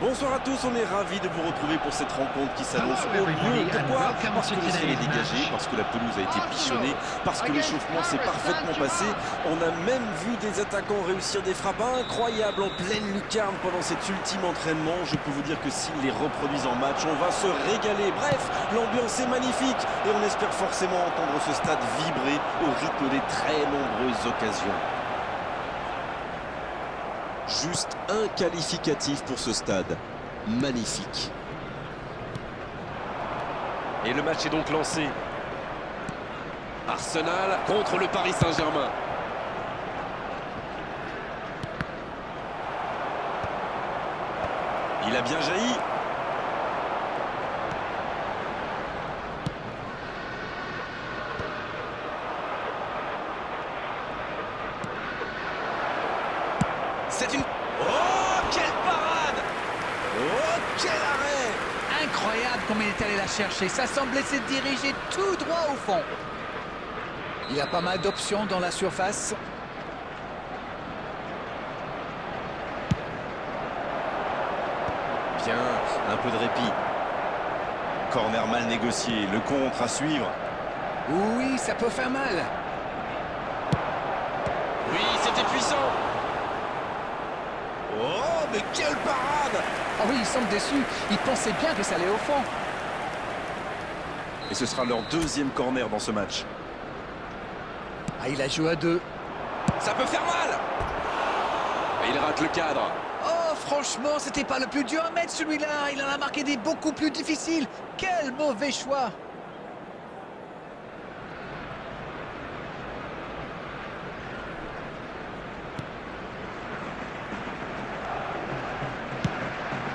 Bonsoir à tous, on est ravis de vous retrouver pour cette rencontre qui s'annonce au mieux. Pourquoi? Parce que le ciel est dégagé, parce que la pelouse a été bichonnée, parce que l'échauffement s'est parfaitement passé. On a même vu des attaquants réussir des frappes incroyables en pleine lucarne pendant cet ultime entraînement. Je peux vous dire que s'ils les reproduisent en match, on va se régaler. Bref, l'ambiance est magnifique et on espère forcément entendre ce stade vibrer au rythme des très nombreuses occasions. Juste un qualificatif pour ce stade. Magnifique. Et le match est donc lancé. Arsenal contre le Paris Saint-Germain. Il a bien jailli. C'est une... Oh, quelle parade! Oh, quel arrêt! Incroyable comme il est allé la chercher. Ça semblait se diriger tout droit au fond. Il y a pas mal d'options dans la surface. Bien, un peu de répit. Corner mal négocié, le contre à suivre. Oui, ça peut faire mal. Oui, c'était puissant. Oh, mais quelle parade! Ah oui, ils semblent déçus. Ils pensaient bien que ça allait au fond. Et ce sera leur deuxième corner dans ce match. Ah, il a joué à deux. Ça peut faire mal! Et il rate le cadre. Oh, franchement, c'était pas le plus dur à mettre celui-là. Il en a marqué des beaucoup plus difficiles. Quel mauvais choix!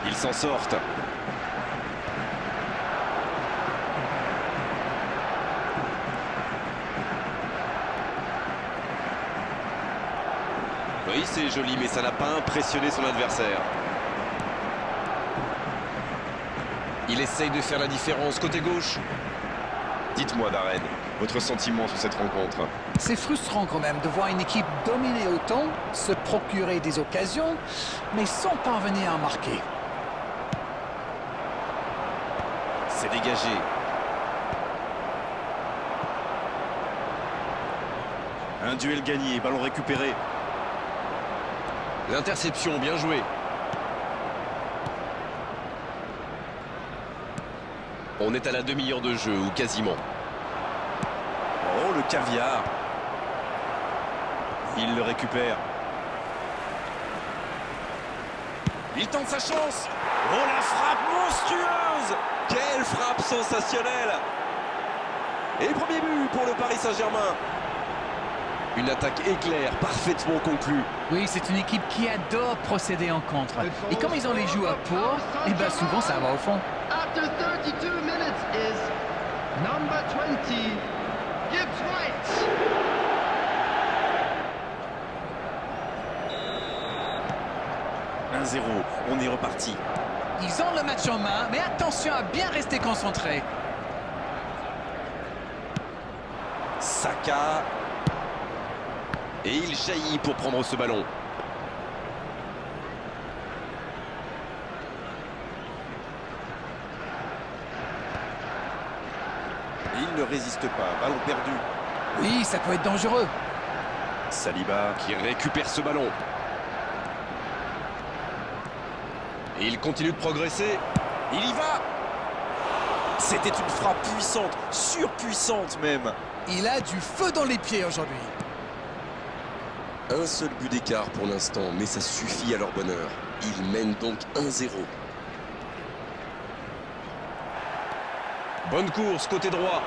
Ils s'en sortent. Oui, c'est joli, mais ça n'a pas impressionné son adversaire. Il essaye de faire la différence côté gauche. Dites-moi, Darren, votre sentiment sur cette rencontre? C'est frustrant quand même de voir une équipe dominer autant, se procurer des occasions, mais sans parvenir à marquer. C'est dégagé. Un duel gagné, ballon récupéré. L'interception, bien joué. On est à la demi-heure de jeu, ou quasiment. Oh, le caviar. Il le récupère. Il tente sa chance. Oh, la frappe monstrueuse! Quelle frappe sensationnelle! Et premier but pour le Paris Saint-Germain. Une attaque éclair, parfaitement conclue. Oui, c'est une équipe qui adore procéder en contre. Et comme ils ont les joueurs pour, et bien souvent ça va au fond. After 32 minutes is number 20, Gibbs White. « 1-0, on est reparti. » Ils ont le match en main, mais attention à bien rester concentré. Saka. Et il jaillit pour prendre ce ballon. Et il ne résiste pas, ballon perdu. Oui, ça peut être dangereux. Saliba qui récupère ce ballon. Et il continue de progresser. Il y va. C'était une frappe puissante, surpuissante même. Il a du feu dans les pieds aujourd'hui. Un seul but d'écart pour l'instant, mais ça suffit à leur bonheur. Ils mènent donc 1-0. Bonne course, côté droit.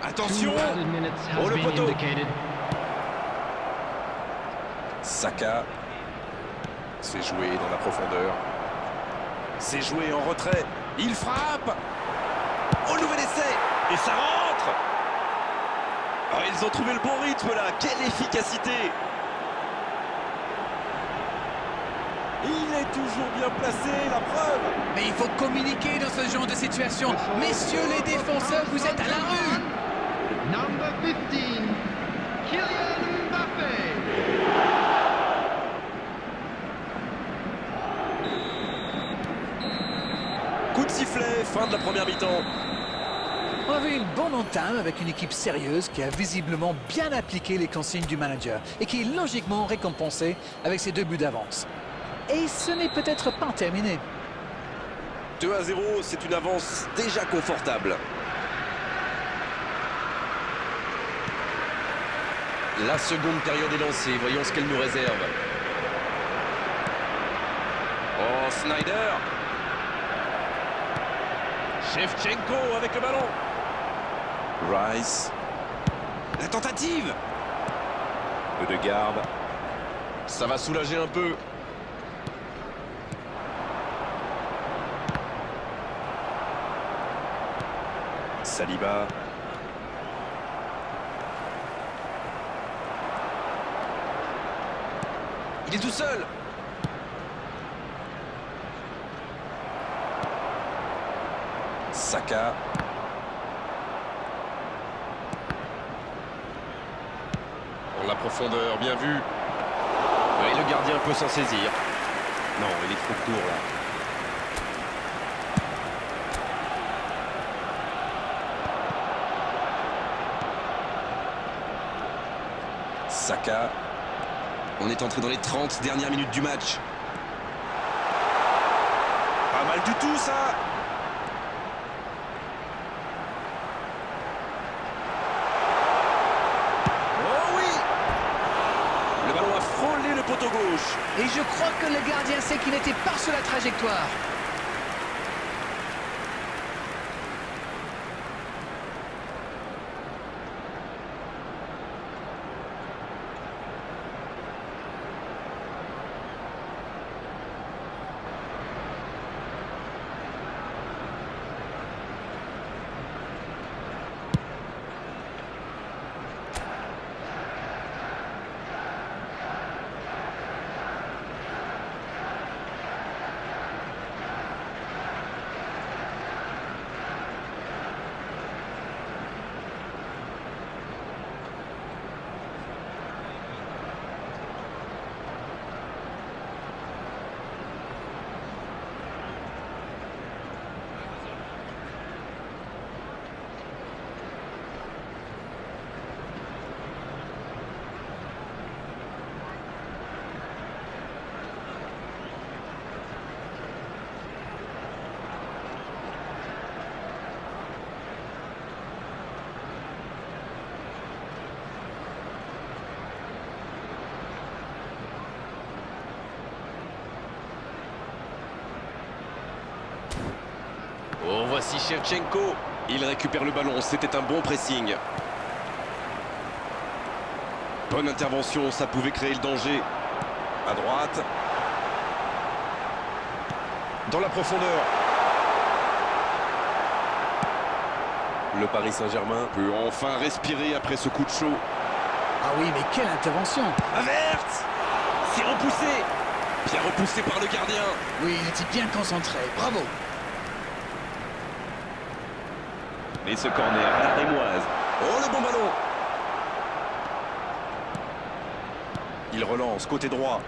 Attention! Oh, le poteau! Saka. C'est joué dans la profondeur. C'est joué en retrait. Il frappe! Oh, nouvel essai! Et ça rentre! Oh, ils ont trouvé le bon rythme là. Quelle efficacité! Il est toujours bien placé, la preuve! Mais il faut communiquer dans ce genre de situation. Messieurs les défenseurs, vous êtes à la rue! Number 15, Kylian Mbappé. Fin de la première mi-temps. On a vu une bonne entame avec une équipe sérieuse qui a visiblement bien appliqué les consignes du manager et qui est logiquement récompensée avec ses 2 buts d'avance. Et ce n'est peut-être pas terminé. 2-0, c'est une avance déjà confortable. La seconde période est lancée, voyons ce qu'elle nous réserve. Oh, Snyder. Shevchenko avec le ballon. Rice. La tentative. Ødegaard. Ça va soulager un peu. Saliba. Il est tout seul. Saka. En la profondeur, bien vu. Et le gardien peut s'en saisir. Non, il est trop court là. Saka. On est entré dans les 30 dernières minutes du match. Pas mal du tout ça. Oh oui. Le ballon a frôlé le poteau gauche. Et je crois que le gardien sait qu'il n'était pas sur la trajectoire. Oh, voici Shevchenko. Il récupère le ballon, c'était un bon pressing. Bonne intervention, ça pouvait créer le danger. À droite. Dans la profondeur. Le Paris Saint-Germain peut enfin respirer après ce coup de chaud. Ah oui, mais quelle intervention! Averte. C'est repoussé. Bien repoussé par le gardien. Oui, il était bien concentré, bravo! Et ce corner à la rémoise. Oh, le bon ballon. Il relance côté droit.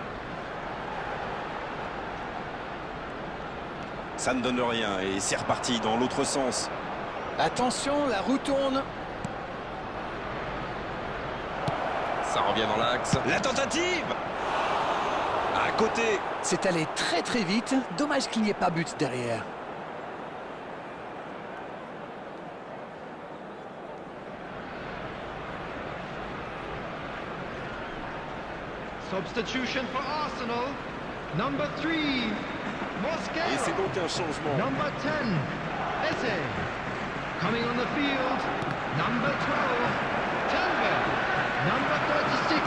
Ça ne donne rien et c'est reparti dans l'autre sens. Attention, la roue tourne. Ça revient dans l'axe. La tentative. À côté. C'est allé très très vite. Dommage qu'il n'y ait pas but derrière. Substitution for Arsenal. Number 3, Mosquera. Et c'est donc un changement. Number 10, Eze. Coming on the field, number 12, Telver. Number 36,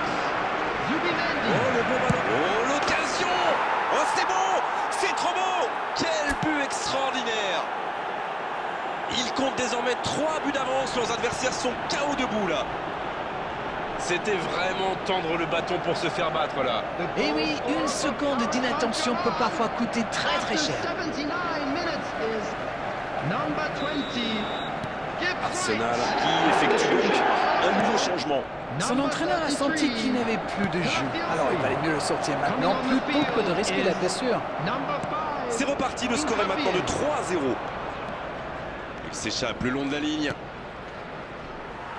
Zubimendi. Oh, le bon ballon. Oh, l'occasion. Oh, c'est beau. C'est trop beau. Quel but extraordinaire. Il compte désormais 3 buts d'avance. Leurs adversaires sont KO debout là. C'était vraiment tendre le bâton pour se faire battre là. Et oui, une seconde d'inattention peut parfois coûter très très cher. 79 minutes is number 20, Gibbs Arsenal White. qui effectue donc un nouveau changement. Son entraîneur a senti qu'il n'avait plus de jus. Alors il valait mieux le sortir maintenant plutôt que de risquer la blessure. Number 5, C'est reparti, le score est maintenant de 3-0. s'échappe le long de la ligne.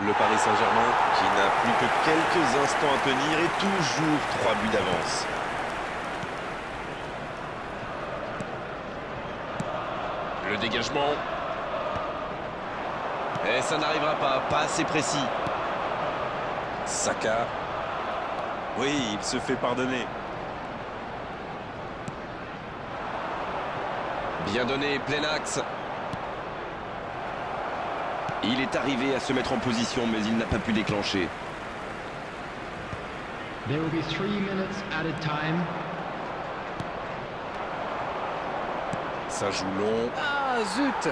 Le Paris Saint-Germain qui n'a plus que quelques instants à tenir et toujours 3 buts d'avance. Le dégagement. Et ça n'arrivera pas assez précis. Saka. Oui, il se fait pardonner. Bien donné, plein axe. Il est arrivé à se mettre en position, mais il n'a pas pu déclencher. There will be 3 minutes added time. Ça joue long. Ah, zut!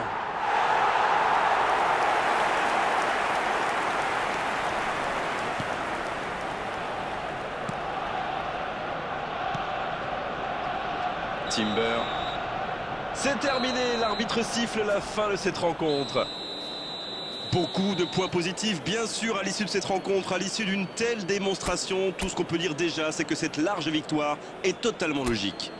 Timber. C'est terminé, l'arbitre siffle la fin de cette rencontre. Beaucoup de points positifs, bien sûr, à l'issue de cette rencontre, à l'issue d'une telle démonstration. Tout ce qu'on peut dire déjà, c'est que cette large victoire est totalement logique.